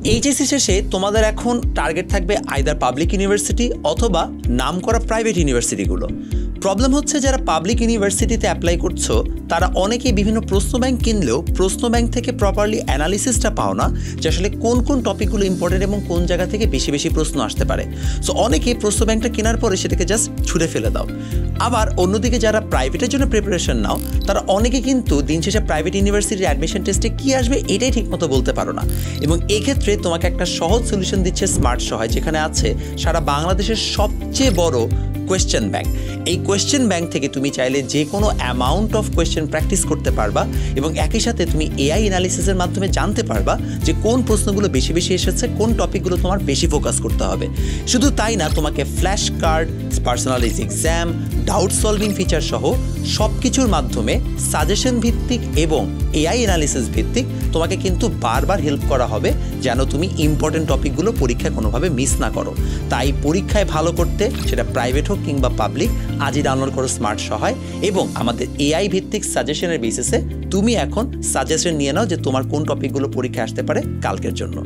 HSC শেষে তোমাদের এখন টার্গেট থাকবে আইদার পাবলিক ইউনিভার্সিটি অথবা নামকরা প্রাইভেট ইউনিভার্সিটিগুলো। প্রবলেম হচ্ছে যারা পাবলিক ইউনিভার্সিটিতে অ্যাপ্লাই করছো তারা অনেকেই বিভিন্ন প্রশ্ন ব্যাংক কিনলেও প্রশ্ন ব্যাংক থেকে প্রপারলি অ্যানালিসিসটা পাও না যে আসলে কোন কোন টপিকগুলো ইম্পর্টেন্ট এবং কোন জায়গা থেকে বেশি বেশি প্রশ্ন আসতে পারে। সো অনেকেই প্রশ্ন ব্যাংকটা কেনার পরে সেটাকে জাস্ট ছুঁড়ে ফেলে দাও। আবার অন্যদিকে যারা প্রাইভেটের জন্য প্রিপারেশন নাও তারা অনেকে কিন্তু দিন শেষে প্রাইভেট ইউনিভার্সিটির অ্যাডমিশন টেস্টে কী আসবে এটাই ঠিকমতো বলতে পারো না। এবং এক্ষেত্রে তোমাকে একটা সহজ সলিউশন দিচ্ছে স্মার্ট সহায়, যেখানে আছে সারা বাংলাদেশের সবচেয়ে বড় কোয়েশ্চেন ব্যাংক। এই কোয়েশ্চেন ব্যাংক থেকে তুমি চাইলে যে কোনো অ্যামাউন্ট অফ কোয়েশ্চেন প্র্যাকটিস করতে পারবা এবং একই সাথে তুমি এআই অ্যানালিসিসের মাধ্যমে জানতে পারবা যে কোন প্রশ্নগুলো বেশি বেশি এসেছে, কোন টপিকগুলো তোমার বেশি ফোকাস করতে হবে। শুধু তাই না, তোমাকে flash card, personalize exam, doubt solving feature সহ সব কিছুর মাধ্যমে সাজেশন ভিত্তিক এবং এআই অ্যানালিসিস ভিত্তিক তোমাকে কিন্তু বারবার হেল্প করা হবে যেন তুমি ইম্পর্টেন্ট টপিকগুলো পরীক্ষায় কোনোভাবে মিস না করো। তাই পরীক্ষায় ভালো করতে, সেটা প্রাইভেট হোক কিংবা পাবলিক, আজই ডাউনলোড করো স্মার্ট সহায় এবং আমাদের এআই ভিত্তিক সাজেশনের বেসিসে তুমি এখন সাজেশন নিয়ে নাও যে তোমার কোন টপিকগুলো পরীক্ষায় আসতে পারে কালকের জন্য।